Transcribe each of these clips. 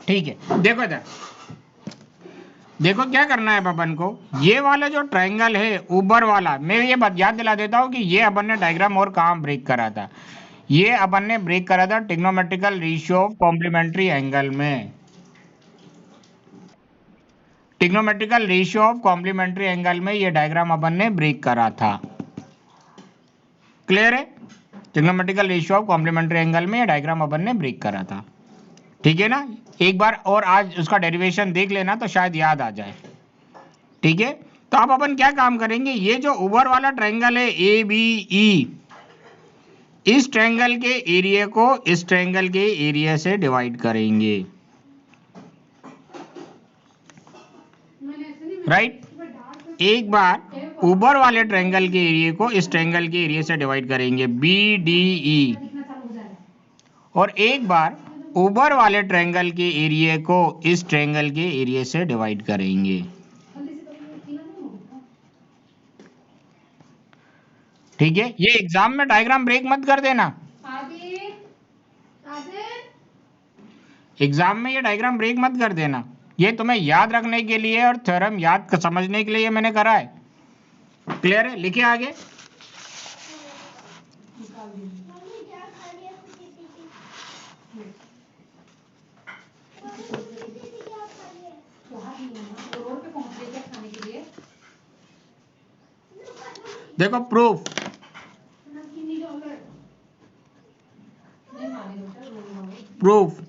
ठीक है, देखो इधर, देखो क्या करना है अपन को। ये वाला जो ट्रायंगल है ऊपर वाला, मैं ये बात याद दिला देता हूँ कि ये अपन ने डायग्राम और कहाँ ब्रेक करा था। ये अपन ने ब्रेक करा था trigonometrical ratio of complementary angle में। Trigonometrical ratio of complementary angle में ये डायग्राम अपन ने ब्रेक करा था। क्लियर है? Trigonometrical ratio of complementary angle में ये डायग्राम अपन ने ब्रेक करा था। ठीक है ना? एक बार और आज उसका डेरिवेशन देख लेना तो शायद याद आ जाए। ठीक है, तो अब अपन क्या काम करेंगे, ये जो ऊपर वाला ट्रायंगल है ए बी ई, इस ट्रायंगल के एरिया को इस ट्रायंगल के एरिया से डिवाइड करेंगे। राइट? एक बार ऊपर वाले ट्रायंगल के एरिया को इस ट्रायंगल के एरिया से डिवाइड करेंगे बी डी ई, और एक बार ऊपर वाले ट्रायंगल के एरिया को इस ट्रायंगल के एरिया से डिवाइड करेंगे। ठीक है, ये एग्जाम में डायग्राम ब्रेक मत कर देना। एग्जाम में ये डायग्राम ब्रेक मत कर देना, ये तुम्हें याद रखने के लिए और थ्योरम याद समझने के लिए मैंने करा है। क्लियर है? लिखिए आगे। देखो proof, proof,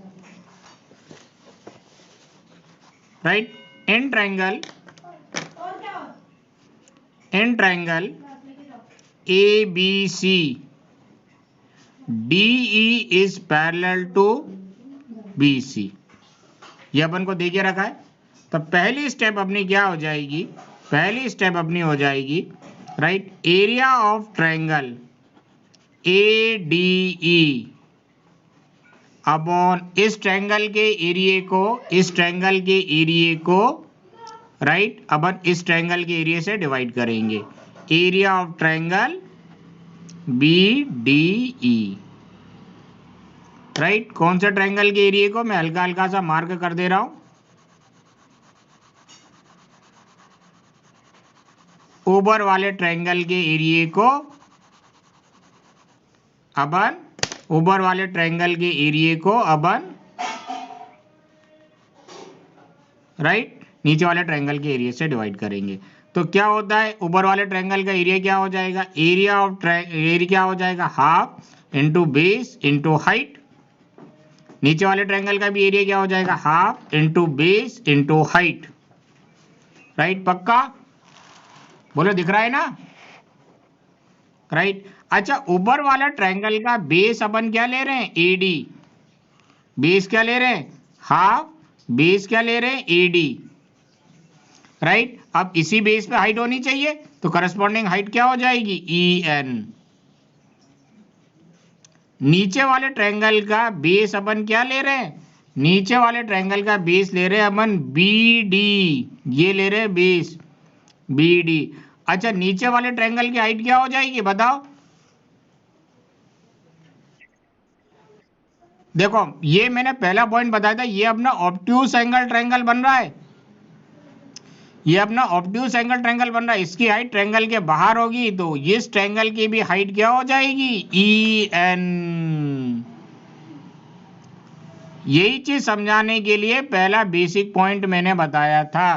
right? In triangle A B C D E is parallel to B C, ये अपन को देखिए रखा है। तो पहली स्टेप अपनी क्या हो जाएगी, पहली स्टेप अपनी हो जाएगी, right, area of triangle A D E upon इस ट्रायंगल के एरिया को, इस ट्रायंगल के एरिया को, राइट, अपन इस ट्रायंगल के एरिया से डिवाइड करेंगे। Area of triangle B D E, right? कौन से ट्रायंगल के एरिया को, मैं हल्का हल्का सा मार्क कर दे रहा हूं, ऊपर वाले ट्रायंगल के एरिया को अपन, ऊपर वाले ट्रायंगल के एरिया को अपन, राइट, नीचे वाले ट्रायंगल के एरिया से डिवाइड करेंगे। तो क्या होता है, ऊपर वाले ट्रायंगल का एरिया क्या हो जाएगा, एरिया ऑफ एरिया क्या हो जाएगा, half into base into height. नीचे वाले ट्रायंगल का भी एरिया क्या हो जाएगा, half into base into height. Right? पक्का? बोलो, दिख रहा है ना? राइट? अच्छा, ऊपर वाला ट्रायंगल का बेस अपन क्या ले रहे हैं, एडी। बेस क्या ले रहे हैं, हाफ, बेस क्या ले रहे हैं, एडी। राइट? अब इसी बेस पे हाइट होनी चाहिए, तो करस्पॉन्डिंग हाइट क्या हो जाएगी, ई एन। नीचे वाले ट्रायंगल का बेस अपन क्या ले रहे हैं, नीचे वाले ट्रायंगल का बेस ले रहे हैं अपन बी डी, ये ले रहे हैं बेस बी डी। अच्छा, नीचे वाले ट्रायंगल की हाइट क्या हो जाएगी, बताओ? देखो, ये मैंने पहला पॉइंट बताया था, ये अपना ऑब्ट्यूज एंगल ट्रायंगल बन रहा है, ये अपना ऑब्ट्यूज एंगल ट्रायंगल बन रहा है। इसकी हाइट ट्रायंगल के बाहर होगी, तो इस ट्रायंगल की भी हाइट क्या हो जाएगी, ई एन। यही चीज समझाने के लिए पहला बेसिक पॉइंट मैंने बताया था।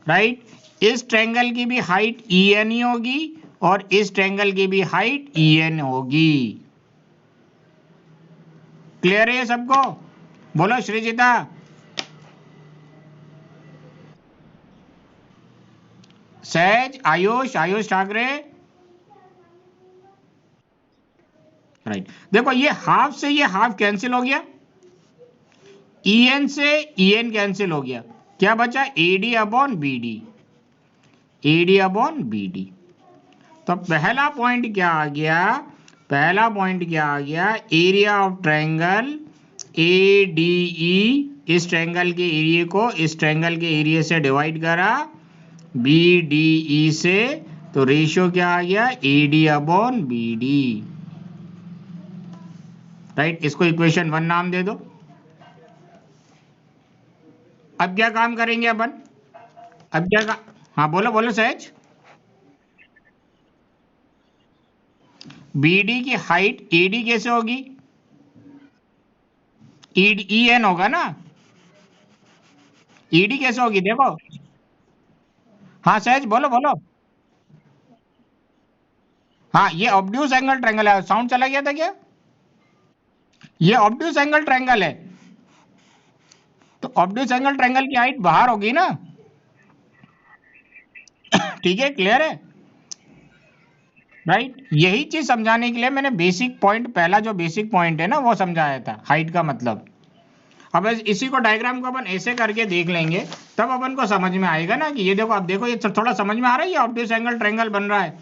राइट? इस ट्रायंगल की भी हाइट ई एन ही होगी और इस ट्रायंगल की भी हाइट ई एन होगी। क्लियर है ये सबको? बोलो श्रीजिता। सहज, आयुष, आयुष ठाकरे। राइट? देखो, ये हाफ से ये हाफ कैंसिल हो गया, ई एन से ई एन कैंसिल हो गया, क्या बचा, AD upon B D, AD upon B D. तो पहला पॉइंट क्या आ गया, पहला पॉइंट क्या आ गया, area of triangle A D ई, इस ट्रायंगल के एरिया को इस ट्रायंगल के एरिया से डिवाइड करा बी डी ई से, तो रेशियो क्या आ गया, A D upon B D. Right? इसको इक्वेशन 1 नाम दे दो। अब क्या काम करेंगे अपन? अब क्या का हाँ बोलो बोलो सहज। बीडी की हाइट ईडी कैसे होगी? ई एन होगा ना। ईडी कैसे होगी देखो। हाँ सहज बोलो बोलो। हाँ ये ऑब्ट्यूज एंगल ट्रायंगल है। साउंड चला गया था क्या? ये ऑब्ट्यूज एंगल ट्रायंगल है। तो ऑब्ट्यूज एंगल ट्रायंगल की हाइट बाहर होगी ना। ठीक है, क्लियर है। राइट, यही चीज समझाने के लिए मैंने बेसिक पॉइंट, पहला जो बेसिक पॉइंट है ना वो समझाया था, हाइट का मतलब। अब इसी को डायग्राम को अपन ऐसे करके देख लेंगे, तब अपन को समझ में आएगा ना कि ये देखो, अब देखो ये थोड़ा समझ में आ रहा है, ये ऑब्ट्यूज एंगल ट्रायंगल बन रहा है।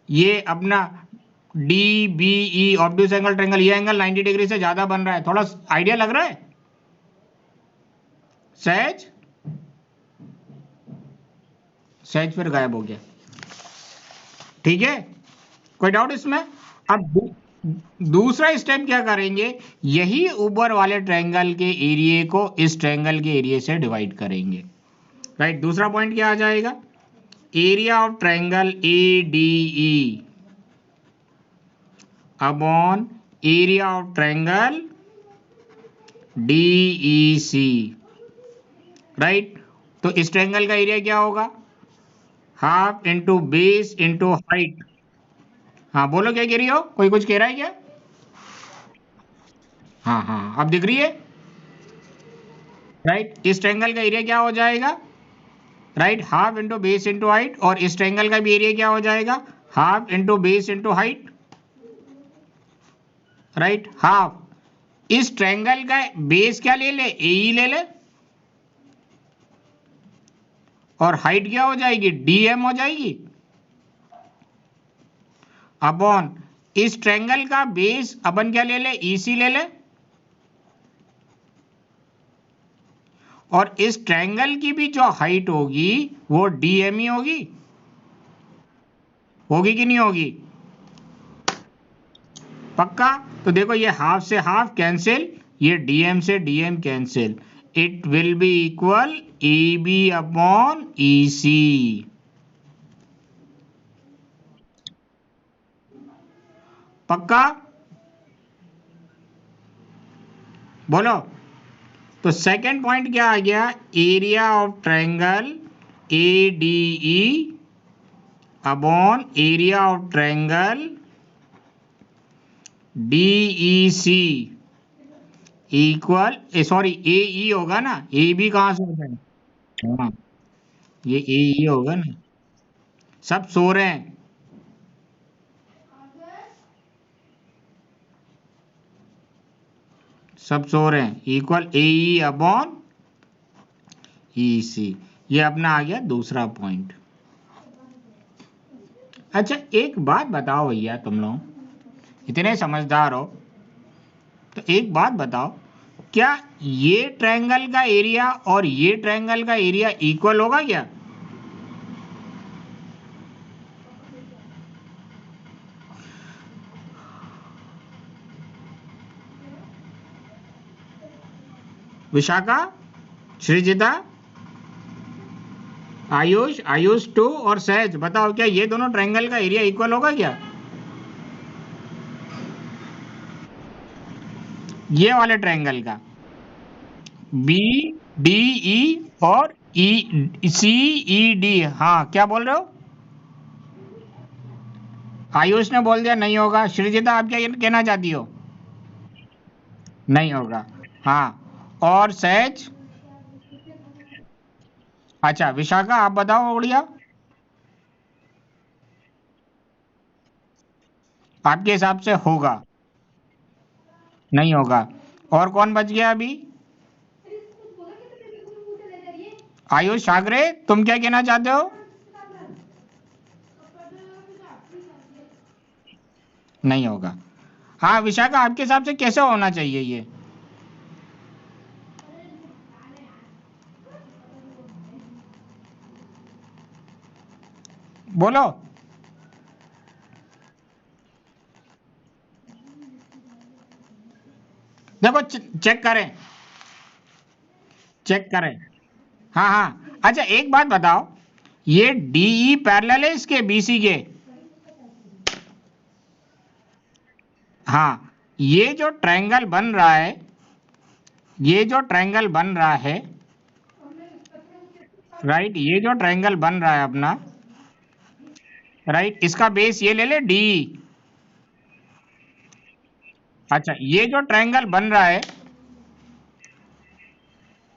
ये अपना D B E obtuse angle triangle, ये एंगल 90 डिग्री से ज्यादा बन रहा है। थोड़ा आइडिया लग रहा है सहज? सहज फिर गायब हो गया। ठीक है, कोई डाउट इसमें? अब दूसरा स्टेप क्या करेंगे, यही ऊपर वाले ट्रायंगल के एरिया को इस ट्रायंगल के एरिया से डिवाइड करेंगे। राइट, दूसरा पॉइंट क्या आ जाएगा, area of triangle A D E upon area of triangle D E C. Right, तो इस ट्रायंगल का एरिया क्या होगा, half into base into height. हाँ बोलो क्या कह रही हो, कोई कुछ कह रहा है क्या? हाँ हाँ अब दिख रही है। राइट, इस ट्रायंगल का एरिया क्या हो जाएगा, right, half into base into height. और इस ट्रायंगल का भी एरिया क्या हो जाएगा, half into base into height. Right, half. इस ट्रायंगल का बेस क्या ले ले, ए ही ले ले, और हाइट क्या हो जाएगी, डीएम हो जाएगी, अपॉन इस ट्रायंगल का बेस अपन क्या ले ले, ईसी ले ले, और इस ट्रायंगल की भी जो हाइट होगी वो डीएम ही होगी। होगी कि नहीं होगी? पक्का? तो देखो ये हाफ से हाफ कैंसिल, ये डीएम से DM cancel, it will be equal A B upon E C. पक्का? बोलो। तो सेकंड पॉइंट क्या आ गया, area of triangle A D E upon area of triangle D E C equal, sorry A E होगा ना, A B कहां से होता है? हाँ, ये ए ई होगा ना। सब सो रहे हैं। सब सो रहे हैं, equal A E upon E सी। ये अपना आ गया दूसरा पॉइंट। अच्छा एक बात बताओ भैया, तुम लोग इतने समझदार हो, तो एक बात बताओ, क्या ये ट्रायंगल का एरिया और ये ट्रायंगल का एरिया इक्वल होगा क्या? विशाखा, श्रीजिता, आयुष, आयुष टू और सहज, बताओ क्या ये दोनों ट्रायंगल का एरिया इक्वल होगा क्या? ये वाले ट्रायंगल का बी डी ई और ई सी ई डी, हाँ क्या बोल रहे हो? आयुष ने बोल दिया नहीं होगा। श्रीजिता आप क्या कहना चाहती हो? नहीं होगा। हाँ, और सहज? अच्छा विशाखा आप बताओ उड़िया, आपके हिसाब से होगा? नहीं होगा। और कौन बच गया अभी? आयुष, सागरे, तुम क्या कहना चाहते हो? नहीं होगा। हाँ विशाखा आपके हिसाब से कैसे होना चाहिए ये? बोलो। देखो चेक करें, चेक करें। हाँ हाँ, अच्छा एक बात बताओ, ये डीई पैरेलल है इसके बीसी के? हाँ, ये जो ट्रायंगल बन रहा है, ये जो ट्रायंगल बन रहा है, राइट, ये जो ट्रायंगल बन रहा है अपना, राइट, इसका बेस ये ले ले डी। अच्छा, ये जो ट्रायंगल बन रहा है,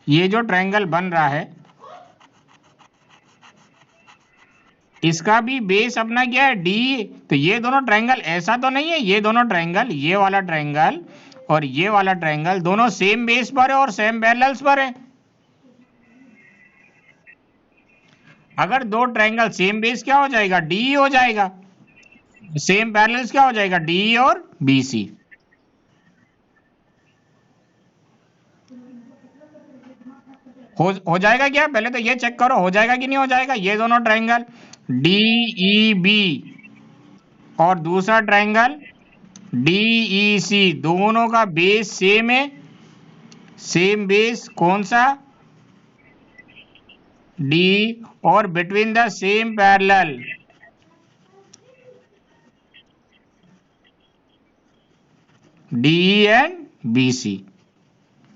ये जो ट्रायंगल बन रहा है, इसका भी बेस अपना क्या है, डी। तो ये दोनों ट्रायंगल ऐसा तो नहीं है, ये दोनों ट्रायंगल, ये वाला ट्रायंगल और ये वाला ट्रायंगल दोनों सेम बेस पर है और सेम पैरेलल्स पर है। अगर दो ट्रायंगल सेम बेस, क्या हो जाएगा, डी हो जाएगा। सेम पैरेलल्स क्या हो जाएगा, डी और बी सी। हो जाएगा क्या, पहले तो ये चेक करो हो जाएगा कि नहीं हो जाएगा। ये दोनों ट्रायंगल डी ई बी और दूसरा ट्रायंगल डी ई सी, दोनों का बेस सेम है। सेम बेस कौन सा, डी, और between the same parallel, D and B C.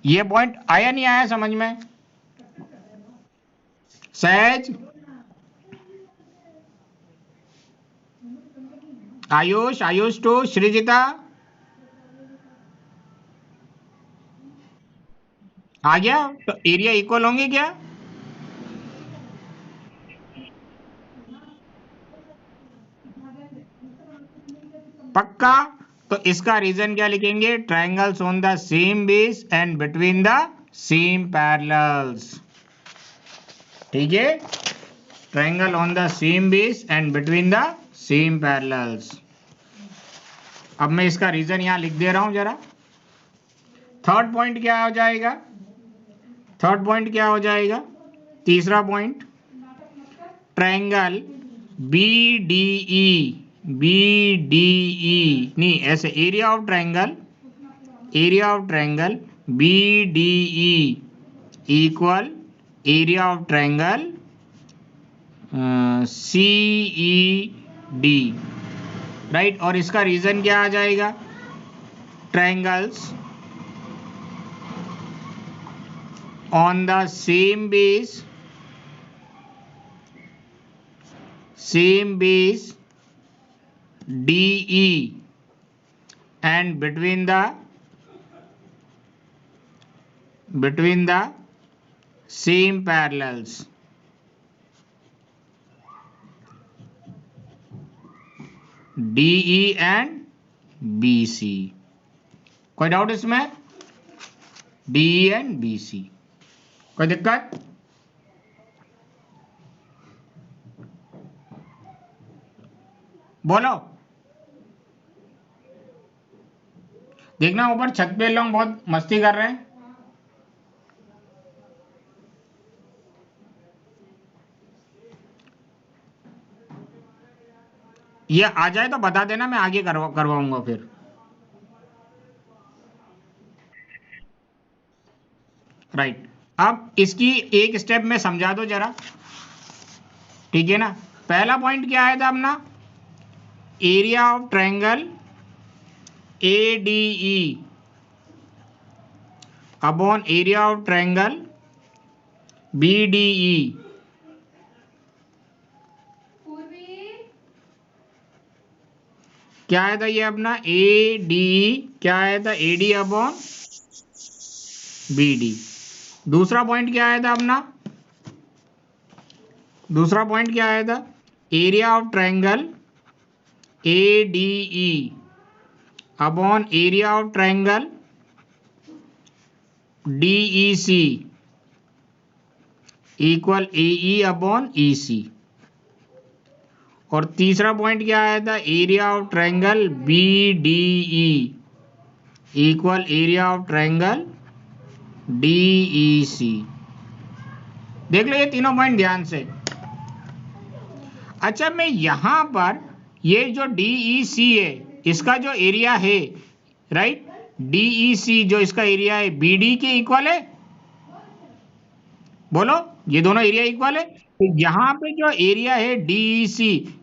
ये पॉइंट आया नहीं आया समझ में? सहज, आयुष, आयुष टू श्रीजिता, आ गया? तो एरिया इक्वल होंगे क्या? पक्का? तो इसका रीजन क्या लिखेंगे, triangles on the same base and between the same parallels. ठीक है, triangle on the same base and between the same parallels. अब मैं इसका रीजन यहां लिख दे रहा हूं जरा। थर्ड पॉइंट क्या हो जाएगा, थर्ड पॉइंट क्या हो जाएगा, तीसरा point, triangle B D E, B D E नहीं, ऐसे area of triangle, area of triangle B D E equal area of triangle C E D, right. और इसका रीजन क्या आ जाएगा, triangles on the same base, same base DE and between the same parallels, DE and BC। कोई doubt इसमें, DE and BC, कोई दिक्कत? बोलो। देखना ऊपर छत पे लोग बहुत मस्ती कर रहे हैं। ये आ जाए तो बता देना, मैं आगे करवाऊंगा फिर। राइट, अब इसकी एक स्टेप में समझा दो जरा, ठीक है ना। पहला पॉइंट क्या आया था अपना, area of triangle A D E upon area of triangle B D E. क्या आया था ये अपना, ए डी, क्या आया था, A D upon B D. दूसरा पॉइंट क्या आया था अपना, दूसरा पॉइंट क्या आया था, area of triangle A D E upon area of triangle D E C equal A E upon E C. और तीसरा पॉइंट क्या आया था, area of triangle B D E equal area of triangle D E C. देख लो ये तीनों point ध्यान से। अच्छा, मैं यहां पर ये जो डी ई सी है, इसका जो एरिया है, राइट, डी ई सी जो इसका एरिया है बी डी के इक्वल है। बोलो, ये दोनों एरिया इक्वल है। तो यहाँ पे जो एरिया है DEC,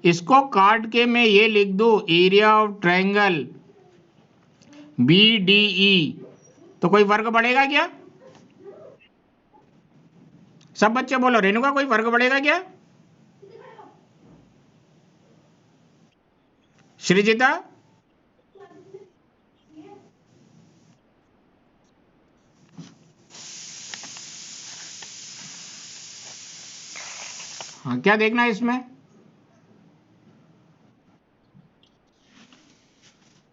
इसको काट के मैं ये लिख दूं एरिया ऑफ ट्रायंगल BDE, तो कोई फर्क पड़ेगा क्या? सब बच्चे बोलो, रेणुका कोई फर्क पड़ेगा क्या? श्रीजिता? हाँ, क्या देखना है इसमें?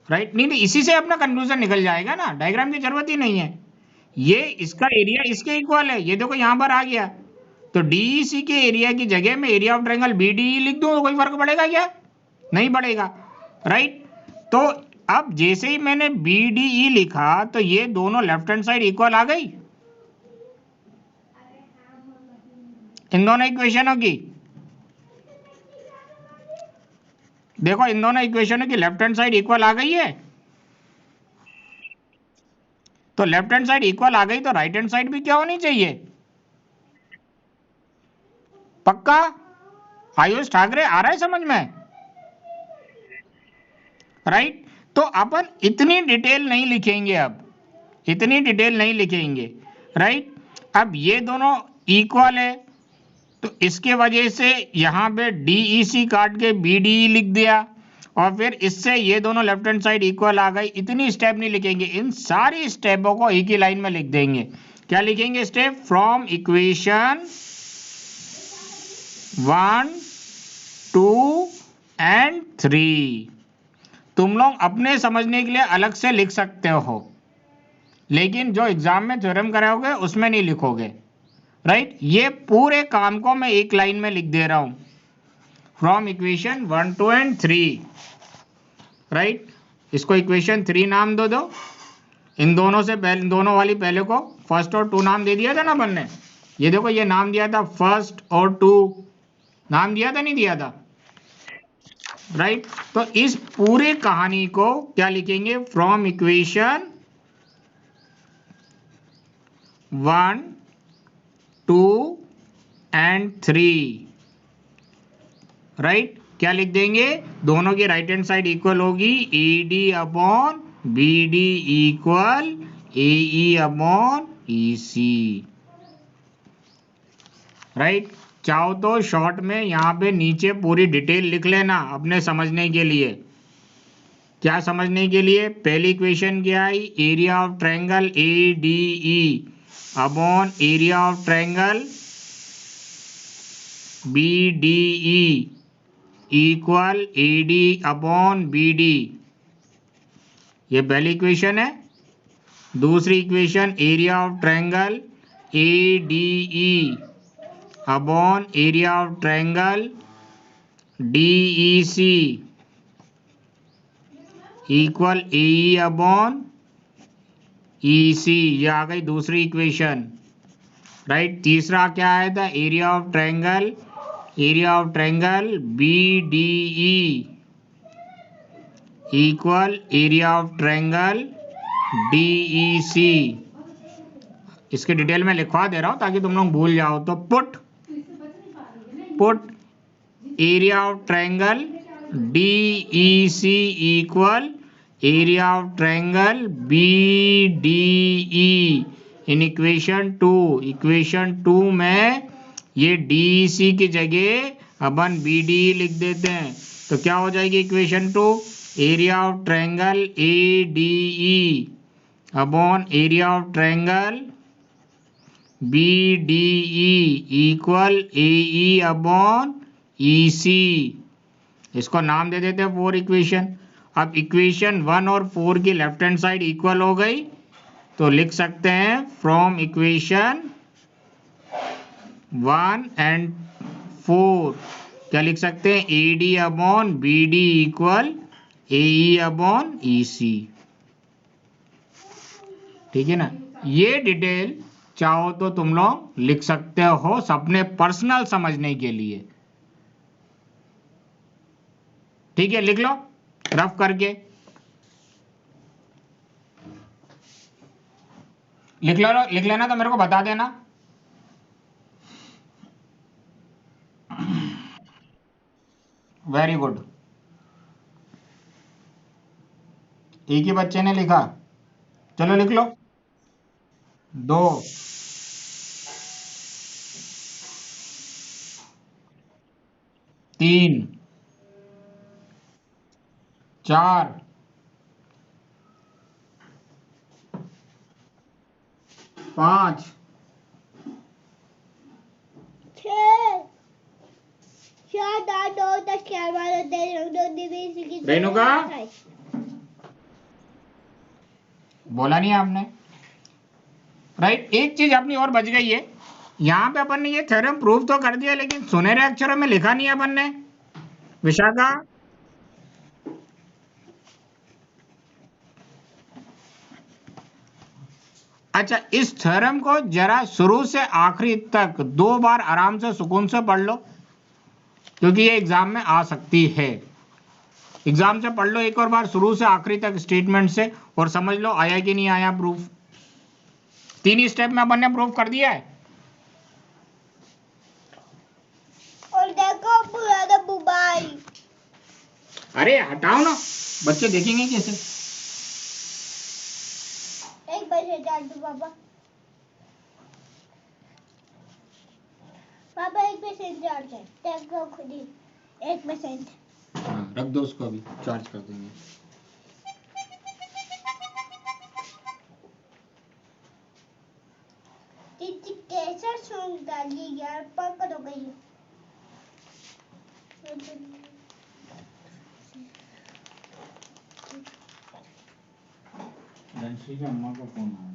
राइट, नहीं नहीं, इसी से अपना कंक्लूजन निकल जाएगा ना, डायग्राम की जरूरत ही नहीं है। ये इसका एरिया इसके इक्वल है, ये देखो यहां पर आ गया। तो DEC के एरिया की जगह में एरिया ऑफ ट्रायंगल BDE लिख दूं तो कोई फर्क पड़ेगा क्या? नहीं पड़ेगा। राइट। तो अब जैसे ही मैंने BDE लिखा तो ये दोनों लेफ्ट हैंड साइड इक्वल आ गई इन दोनों इक्वेशनों की। देखो इन दोनों इक्वेशनों की लेफ्ट हैंड साइड इक्वल आ गई है। तो लेफ्ट हैंड साइड इक्वल आ गई तो राइट हैंड साइड भी क्या होनी चाहिए? पक्का? आयुष ठाकरे, आ रहा है समझ में? राइट। तो अपन इतनी डिटेल नहीं लिखेंगे, अब इतनी डिटेल नहीं लिखेंगे। राइट। अब ये दोनों इक्वल है तो इसके वजह से यहां पे DEC काट के BDE लिख दिया, और फिर इससे ये दोनों लेफ्ट हैंड साइड इक्वल आ गई। इतनी स्टेप नहीं लिखेंगे, इन सारी स्टेपों को एक ही लाइन में लिख देंगे। क्या लिखेंगे स्टेप? From equation 1, 2 and 3। तुम लोग अपने समझने के लिए अलग से लिख सकते हो, लेकिन जो एग्जाम में थ्योरम कराओगे उसमें नहीं लिखोगे। राइट। ये पूरे काम को मैं एक लाइन में लिख दे रहा हूं, फ्रॉम इक्वेशन 1, 2 एंड 3। राइट। इसको इक्वेशन 3 नाम दो दो। इन दोनों से पहले, दोनों वाली पहले को फर्स्ट और टू नाम दे दिया था ना अपन ने। ये देखो, ये नाम दिया था फर्स्ट और टू, नाम दिया था नहीं दिया था? राइट। तो इस पूरे कहानी को क्या लिखेंगे? From equation 1, 2 and 3। राइट। क्या लिख देंगे? दोनों की राइट हैंड साइड इक्वल होगी, AD upon BD equal AE upon EC। Right. चाहो तो शॉर्ट में यहां पे नीचे पूरी डिटेल लिख लेना अपने समझने के लिए। क्या समझने के लिए? पहली इक्वेशन क्या आई? Area of triangle ADE upon area of triangle BDE equal AD upon BD। ये पहली इक्वेशन है। दूसरी equation area of triangle ADE upon area of triangle DEC equal AE upon EC। ये आ गई दूसरी इक्वेशन। राइट। तीसरा क्या आया था? Area of triangle BDE equal area of triangle DEC। इसके डिटेल में लिखवा दे रहा हूं ताकि तुम लोग भूल जाओ। तो put area of triangle DEC equal area of triangle BDE in equation 2। Equation 2 में ये DEC की जगह अपन BDE लिख देते हैं। तो क्या हो जाएगी equation 2? Area of triangle ADE upon area of triangle BDE equal AE upon EC। इसको नाम दे देते हैं 4 इक्वेशन। अब इक्वेशन 1 और 4 की लेफ्ट हैंड साइड इक्वल हो गई, तो लिख सकते हैं फ्रॉम इक्वेशन 1 एंड 4 क्या लिख सकते हैं? AD upon BD equal AE upon EC। ठीक है ना? ये डिटेल चाहो तो तुम लोग लिख सकते हो अपने पर्सनल समझने के लिए। ठीक है, लिख लो रफ करके। लिख लेना तो मेरे को बता देना। वेरी गुड, एक ही बच्चे ने लिखा, चलो लिख लो। 2, 3, 4, 5, 6। रेणुका, बोला नहीं आपने, राइट। एक चीज अपनी और बच गई है, यहाँ पे अपन ने ये थ्योरम प्रूव तो कर दिया, लेकिन सुनहरे अक्षरों में लिखा नहीं है अपन ने। विशाखा, अच्छा, इस थ्योरम को जरा शुरू से आखिरी तक 2 बार आराम से सुकून से पढ़ लो, क्योंकि ये एग्जाम में आ सकती है। एग्जाम से पढ़ लो एक और बार शुरू से आखिरी तक स्टेटमेंट से, और समझ लो आया कि नहीं आया प्रूफ। 3 ही स्टेप में अपन ने प्रूफ कर दिया है। और देखो पूरा मोबाइल, अरे हटाओ ना, बच्चे देखेंगे कैसे। एक बजे डाल दो पापा, पापा 1% चार्ज है, देखो खुद ही 1%। हाँ, रख दो उसको, अभी चार्ज कर देंगे। कैसा सॉन्ग डालिए यार, पकड़ हो गई। धनश्री की अम्मा का फोन आया।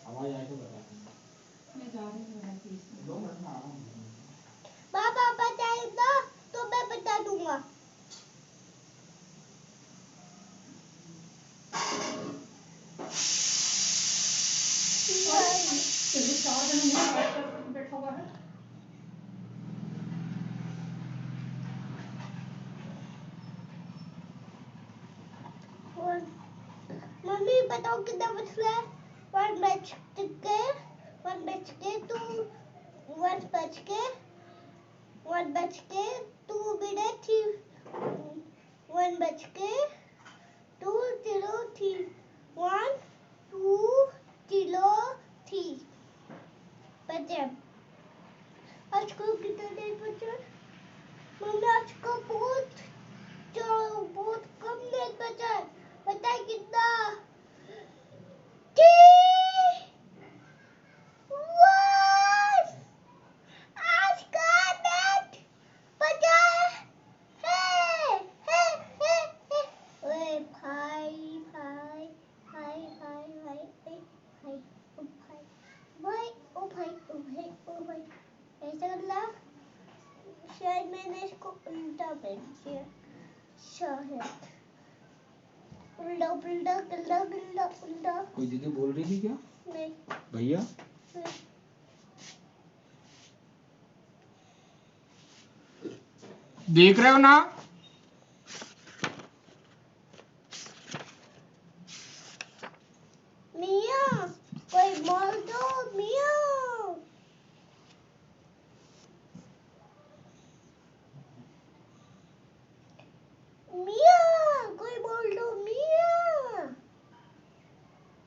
आवाज आए तो बता देना। मैं जा रही हूँ 2 मिनट में आ रहा हूँ। पापा बताएगा तो मैं बता दूंगा। मम्मी बताओ कितना बच रहा है? 1 बज के 1 बज के 2 1 बज के 1 बज के 2 मिनट 1 बज के 2:03 1 2:03 बचे। आज को कितना देर बचा? मम्मी आज को बहुत कम देर बचा है, बताए कितना? आज का नेट बचा है। ओए भाई भाई भाई भाई भाई भाई भाई ओ भाई ओ भाई ओ भाई, ऐसा मतलब शायद मैंने इसको उल्टा पहन दिया, शायद उल्टा उल्टा उल्टा उल्टा उल्टा। कोई दीदी बोल रही थी क्या? नहीं भैया। देख रहे हो ना? मिया कोई बोल दो, मिया मिया कोई बोल दो, मिया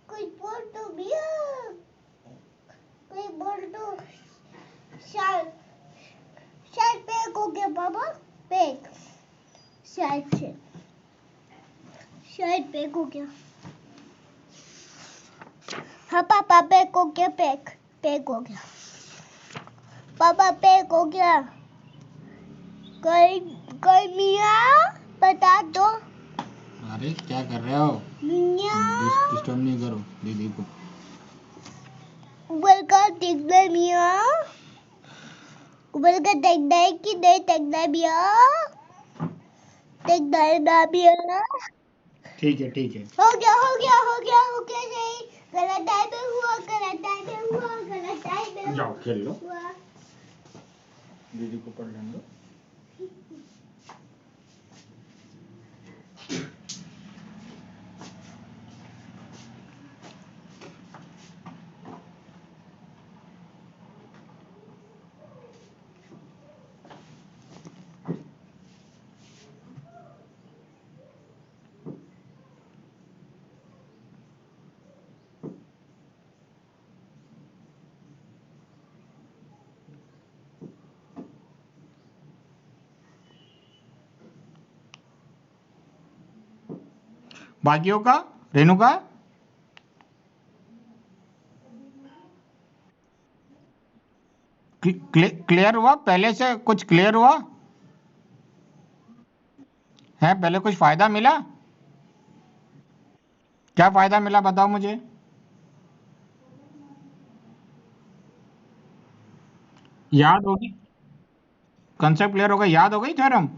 कोई बोल दो, मिया कोई बोल दो। शायद पैक हो गया पापा, पैक शायद पैक हो गया। हाँ पापा पैक हो गया, पैक हो गया पापा, पैक हो गया। कोई मिया बता दो। अरे क्या कर रहे हो? डिस्टर्ब नहीं करो दीदी को। ऊपर का टिकना मियाँ, ऊपर का टिकना है कि नहीं टिकना मियाँ, टिकना है ना मियाँ। ठीक है ठीक है, हो गया हो गया हो गया हो गया, नहीं गलत टाइम में हुआ, गलत टाइम में हुआ, गलत टाइम में जाओ खेल लो, हुआ। दीदी को पढ़ लेने दो। बाकियों का, रेणुका क्लियर हुआ? पहले से कुछ क्लियर हुआ है? पहले कुछ फायदा मिला? क्या फायदा मिला बताओ मुझे। याद होगी, कंसेप्ट क्लियर हो गया, याद हो गई थ्योरम?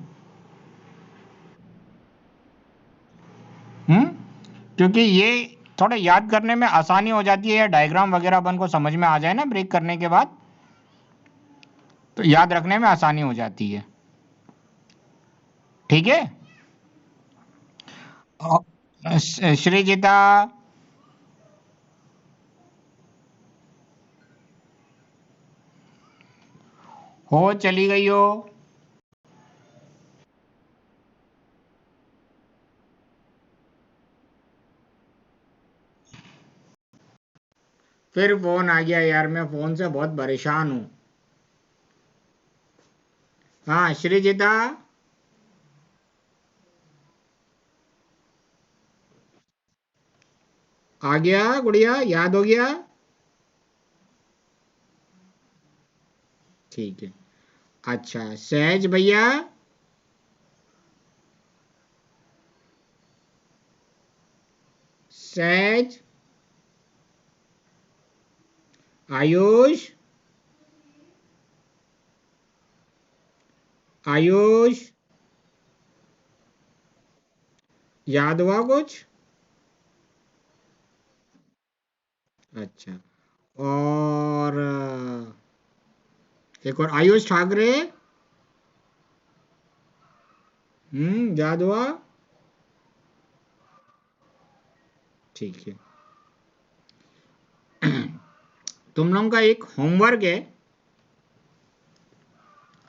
क्योंकि ये थोड़ा याद करने में आसानी हो जाती है, या डायग्राम वगैरह अपन को समझ में आ जाए ना ब्रेक करने के बाद, तो याद रखने में आसानी हो जाती है। ठीक है। श्रीजिता, हो चली गई हो? फिर फोन आ गया यार, मैं फोन से बहुत परेशान हूं। हाँ श्रीजिता, आ गया गुड़िया, याद हो गया? ठीक है। अच्छा सहज भैया, सहज, आयुष, आयुष, याद हुआ कुछ? अच्छा, और एक और आयुष ठाकरे, याद हुआ? ठीक है। तुम लोगों का एक होमवर्क है,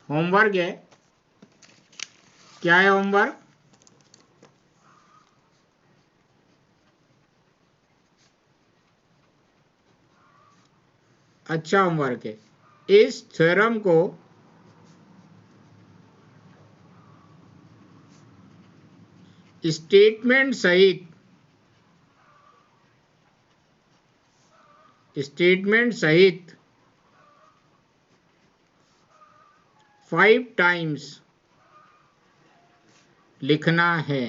होमवर्क है। क्या है होमवर्क? अच्छा होमवर्क है। इस थ्योरम को स्टेटमेंट सहित, स्टेटमेंट सहित 5 टाइम्स लिखना है।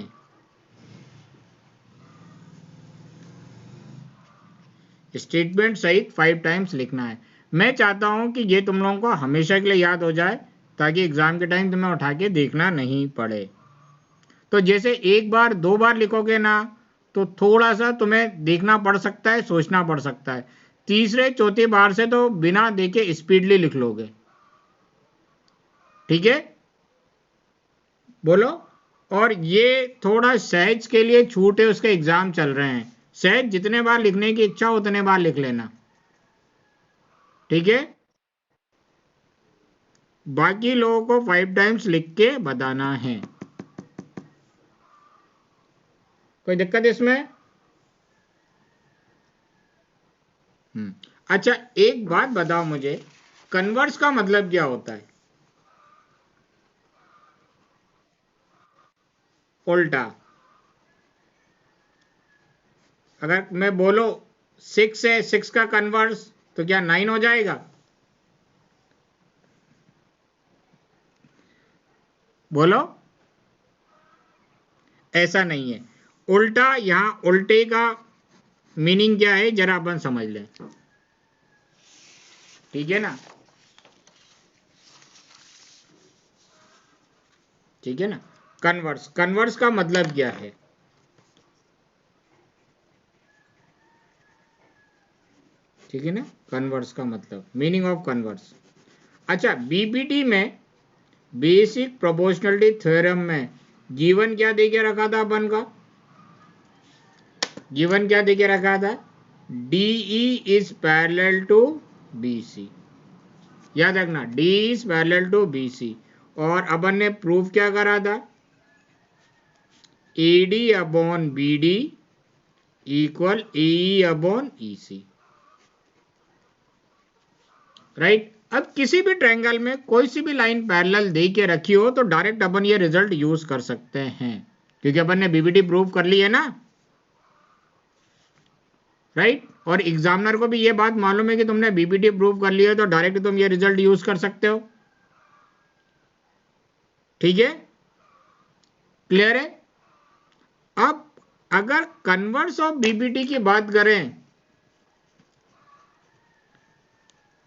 स्टेटमेंट सहित 5 टाइम्स लिखना है। मैं चाहता हूं कि ये तुम लोगों को हमेशा के लिए याद हो जाए, ताकि एग्जाम के टाइम तुम्हें उठा के देखना नहीं पड़े। तो जैसे एक बार 2 बार लिखोगे ना, तो थोड़ा सा तुम्हें देखना पड़ सकता है, सोचना पड़ सकता है। तीसरे चौथे बार से तो बिना देखे स्पीडली लिख लोगे। ठीक है, बोलो। और ये थोड़ा सहज के लिए छूट है, उसके एग्जाम चल रहे हैं। सहज जितने बार लिखने की इच्छा हो उतने बार लिख लेना। ठीक है, बाकी लोगों को 5 टाइम्स लिख के बताना है। कोई दिक्कत इसमें? अच्छा एक बात बताओ मुझे, कन्वर्स का मतलब क्या होता है? उल्टा। अगर मैं बोलो 6 है, 6 का कन्वर्स तो क्या 9 हो जाएगा? बोलो। ऐसा नहीं है। उल्टा, यहां उल्टे का मीनिंग क्या है जरा अपन समझ लें, ठीक है ना, ठीक है ना। कन्वर्स, कन्वर्स का मतलब क्या है, ठीक है ना, कन्वर्स का मतलब, मीनिंग ऑफ कन्वर्स। अच्छा, बीपीटी में बेसिक प्रोपोर्शनलिटी थ्योरम में गिवन क्या दे के रखा था अपन का, गिवन क्या दे के रखा था, DE is parallel to BC, याद रखना, D is parallel to BC. और अपन ने प्रूफ क्या करा था, AD upon BD equal AE upon EC, right. अब किसी भी ट्रायंगल में कोई सी भी लाइन पैरेलल दे के रखी हो तो डायरेक्ट अपन ये रिजल्ट यूज कर सकते हैं, क्योंकि अपन ने बीबीटी प्रूव कर ली है ना, राइट। और एग्जामिनर को भी ये बात मालूम है कि तुमने बीबीटी प्रूव कर लिया है तो डायरेक्ट तुम ये रिजल्ट यूज कर सकते हो, ठीक है, क्लियर है। अब अगर कन्वर्स ऑफ बीबीटी की बात करें,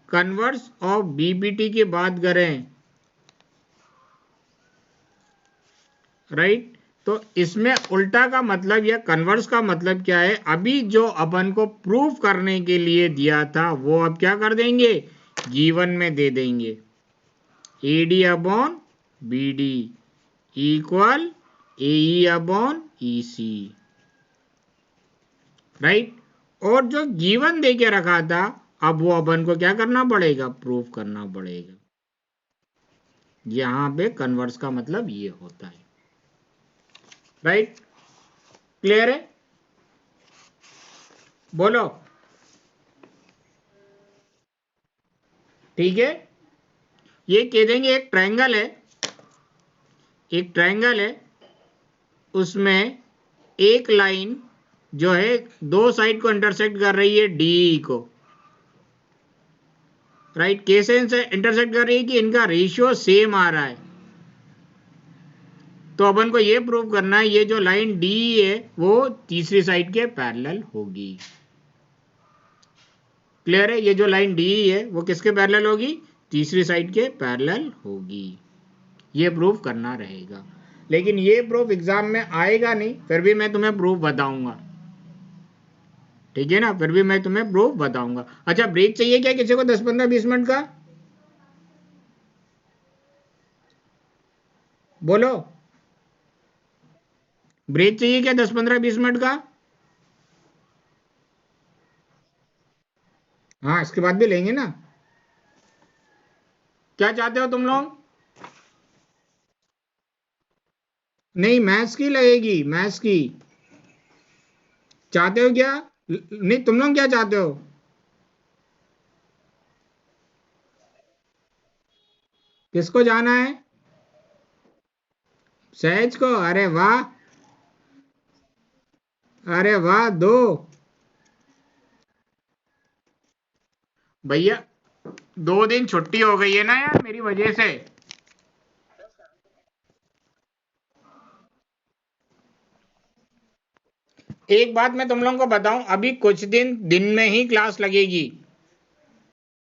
कन्वर्स ऑफ बीबीटी की बात करें, राइट, तो इसमें उल्टा का मतलब या कन्वर्स का मतलब क्या है, अभी जो अपन को प्रूफ करने के लिए दिया था वो अब क्या कर देंगे, गिवन में दे देंगे, AD upon BD equal AE upon EC, right. और जो गिवन दे के रखा था अब वो अपन को क्या करना पड़ेगा, प्रूफ करना पड़ेगा। यहां पे कन्वर्स का मतलब ये होता है, राइट, क्लियर है, बोलो, ठीक है। ये कह देंगे एक ट्रायंगल है, एक ट्रायंगल है, उसमें एक लाइन जो है दो साइड को इंटरसेक्ट कर रही है डी को, राइट, कैसे इंटरसेक्ट कर रही है कि इनका रेशियो सेम आ रहा है, तो अपन को ये प्रूव करना है ये जो लाइन डी है वो तीसरी साइड के पैरेलल होगी, क्लियर है। ये जो लाइन डी है वो किसके पैरेलल होगी, तीसरी साइड के पैरेलल होगी, ये प्रूफ करना रहेगा। लेकिन ये प्रूफ एग्जाम में आएगा नहीं, फिर भी मैं तुम्हें प्रूफ बताऊंगा, ठीक है ना, फिर भी मैं तुम्हें प्रूफ बताऊंगा। अच्छा, ब्रेक चाहिए क्या किसी को 10-15-20 मिनट का, बोलो, ब्रेक चाहिए क्या 10-15-20 मिनट का, हाँ इसके बाद भी लेंगे ना, क्या चाहते हो तुम लोग, नहीं मैथ्स की लगेगी, मैथ्स की, चाहते हो क्या, नहीं तुम लोग क्या चाहते हो, किसको जाना है, सहज को, अरे वाह, अरे वाह, दो, भैया 2 दिन छुट्टी हो गई है ना यार मेरी वजह से, एक बात मैं तुम लोगों को बताऊं, अभी कुछ दिन दिन में ही क्लास लगेगी,